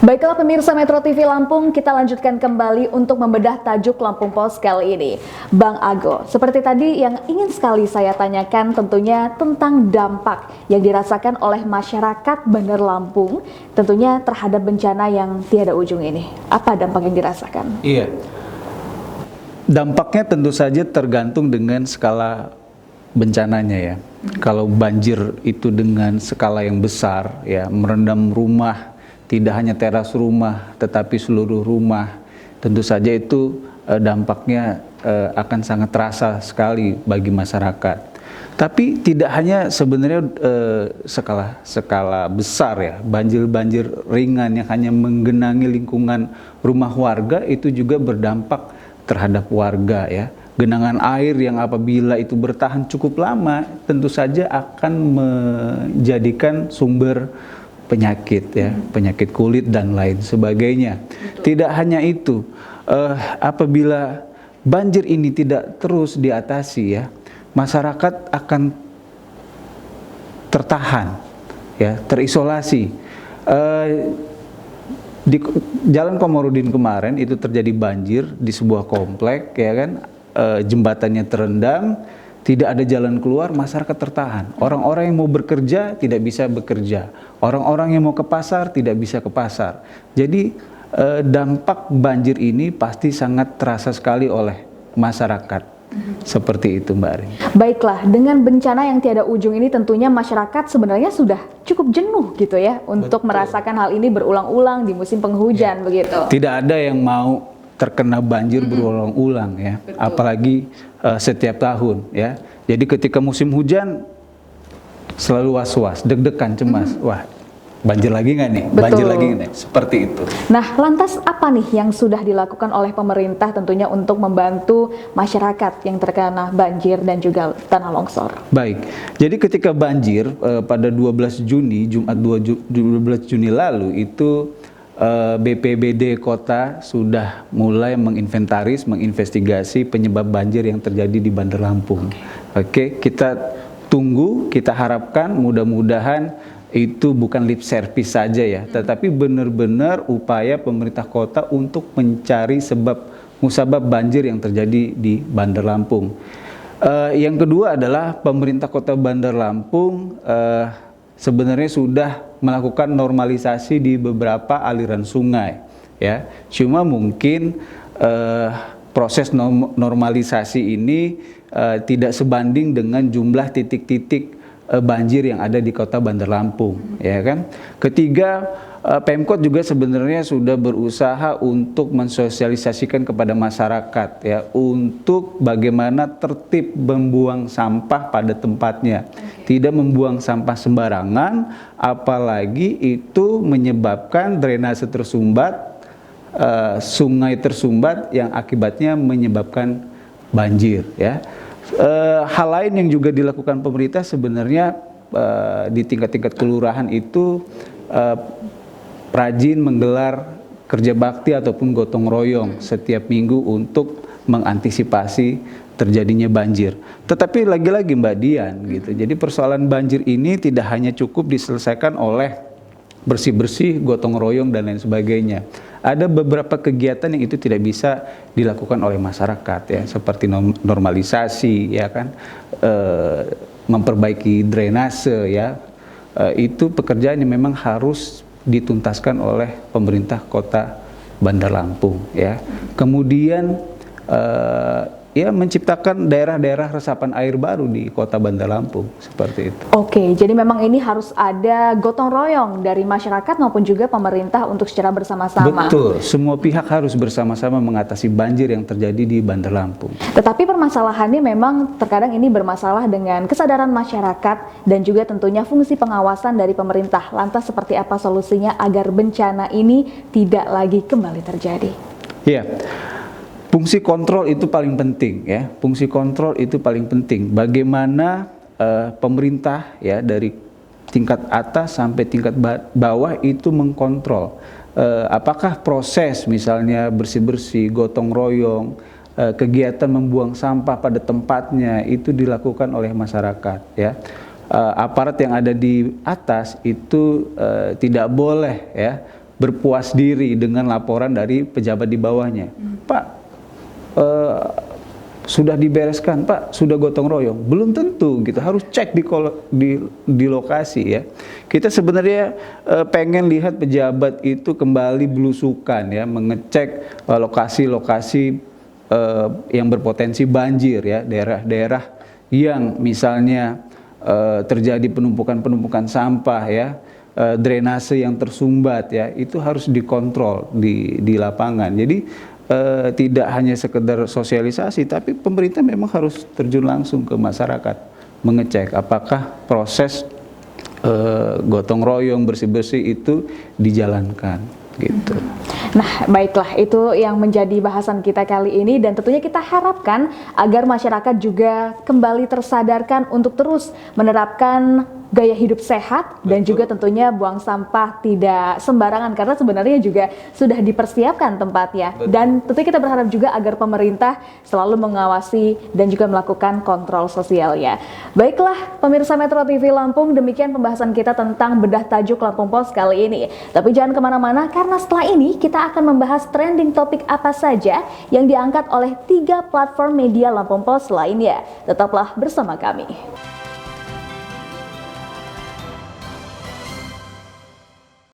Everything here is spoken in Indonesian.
Baiklah pemirsa Metro TV Lampung, kita lanjutkan kembali untuk membedah tajuk Lampung Pos kali ini. Bang Ago, seperti tadi yang ingin sekali saya tanyakan tentunya tentang dampak yang dirasakan oleh masyarakat Bandar Lampung tentunya terhadap bencana yang tiada ujung ini. Apa dampak yang dirasakan? Iya, dampaknya tentu saja tergantung dengan skala bencananya ya. Kalau banjir itu dengan skala yang besar ya, merendam rumah, tidak hanya teras rumah tetapi seluruh rumah, tentu saja itu dampaknya akan sangat terasa sekali bagi masyarakat. Tapi tidak hanya sebenarnya skala besar ya, banjir-banjir ringan yang hanya menggenangi lingkungan rumah warga itu juga berdampak terhadap warga ya. Genangan air yang apabila itu bertahan cukup lama tentu saja akan menjadikan sumber penyakit ya, penyakit kulit dan lain sebagainya. Betul. Tidak hanya itu, apabila banjir ini tidak terus diatasi ya, masyarakat akan tertahan ya, terisolasi. Di Jalan Komarudin kemarin itu terjadi banjir di sebuah komplek ya kan, jembatannya terendam, tidak ada jalan keluar, masyarakat tertahan. Orang-orang yang mau bekerja tidak bisa bekerja, orang-orang yang mau ke pasar tidak bisa ke pasar. Jadi dampak banjir ini pasti sangat terasa sekali oleh masyarakat. Seperti itu Mbak Arin. Baiklah, dengan bencana yang tiada ujung ini tentunya masyarakat sebenarnya sudah cukup jenuh gitu ya untuk merasakan hal ini berulang-ulang di musim penghujan begitu. Tidak ada yang mau terkena banjir berulang-ulang ya. Betul. Apalagi setiap tahun ya. Jadi ketika musim hujan selalu was-was, deg-degan, cemas. Wah, banjir lagi nggak nih? Betul. Banjir lagi nggak nih? Seperti itu. Nah, lantas apa nih yang sudah dilakukan oleh pemerintah tentunya untuk membantu masyarakat yang terkena banjir dan juga tanah longsor? Baik, jadi ketika banjir pada 12 Juni, Jumat 12 Juni lalu itu BPBD Kota sudah mulai menginventaris, menginvestigasi penyebab banjir yang terjadi di Bandar Lampung. Oke, kita tunggu, kita harapkan mudah-mudahan itu bukan lip service saja ya, tetapi benar-benar upaya pemerintah kota untuk mencari musabab banjir yang terjadi di Bandar Lampung. Yang kedua adalah pemerintah kota Bandar Lampung sebenarnya sudah melakukan normalisasi di beberapa aliran sungai ya. Cuma mungkin proses normalisasi ini tidak sebanding dengan jumlah titik-titik banjir yang ada di kota Bandar Lampung ya kan. Ketiga, Pemkot juga sebenarnya sudah berusaha untuk mensosialisasikan kepada masyarakat ya untuk bagaimana tertib membuang sampah pada tempatnya. Tidak membuang sampah sembarangan, apalagi itu menyebabkan drainase tersumbat, sungai tersumbat yang akibatnya menyebabkan banjir ya. Hal lain yang juga dilakukan pemerintah sebenarnya di tingkat-tingkat kelurahan itu rajin menggelar kerja bakti ataupun gotong royong setiap minggu untuk mengantisipasi terjadinya banjir. Tetapi lagi-lagi Mbak Dian gitu. Jadi persoalan banjir ini tidak hanya cukup diselesaikan oleh bersih-bersih, gotong royong dan lain sebagainya. Ada beberapa kegiatan yang itu tidak bisa dilakukan oleh masyarakat ya, seperti normalisasi ya kan, memperbaiki drainase ya. Itu pekerjaan yang memang harus dituntaskan oleh pemerintah kota Bandar Lampung ya. Kemudian ya menciptakan daerah-daerah resapan air baru di kota Bandar Lampung, seperti itu. Oke, jadi memang ini harus ada gotong royong dari masyarakat maupun juga pemerintah untuk secara bersama-sama. Betul, semua pihak harus bersama-sama mengatasi banjir yang terjadi di Bandar Lampung. Tetapi permasalahannya memang terkadang ini bermasalah dengan kesadaran masyarakat dan juga tentunya fungsi pengawasan dari pemerintah. Lantas seperti apa solusinya agar bencana ini tidak lagi kembali terjadi? Iya. Fungsi kontrol itu paling penting ya. Fungsi kontrol itu paling penting. Bagaimana pemerintah ya dari tingkat atas sampai tingkat bawah itu mengkontrol apakah proses misalnya bersih-bersih, gotong royong, kegiatan membuang sampah pada tempatnya itu dilakukan oleh masyarakat ya. Aparat yang ada di atas itu tidak boleh ya berpuas diri dengan laporan dari pejabat di bawahnya. Pak, sudah dibereskan, Pak, sudah gotong royong. Belum tentu gitu, harus cek di lokasi ya. Kita sebenarnya pengen lihat pejabat itu kembali belusukan ya, mengecek lokasi-lokasi yang berpotensi banjir ya, daerah-daerah yang misalnya terjadi penumpukan sampah ya, drainase yang tersumbat ya, itu harus dikontrol di lapangan. Jadi tidak hanya sekedar sosialisasi, tapi pemerintah memang harus terjun langsung ke masyarakat, mengecek apakah proses gotong royong bersih-bersih itu dijalankan gitu. Nah, baiklah, itu yang menjadi bahasan kita kali ini, dan tentunya kita harapkan agar masyarakat juga kembali tersadarkan untuk terus menerapkan gaya hidup sehat. Dan juga tentunya buang sampah tidak sembarangan, karena sebenarnya juga sudah dipersiapkan tempatnya. Dan tentunya kita berharap juga agar pemerintah selalu mengawasi dan juga melakukan kontrol sosialnya. Baiklah, pemirsa Metro TV Lampung, demikian pembahasan kita tentang bedah tajuk Lampung Pos kali ini. Tapi jangan kemana-mana, karena setelah ini kita akan membahas trending topik apa saja yang diangkat oleh 3 platform media Lampung Pos lainnya. Tetaplah bersama kami.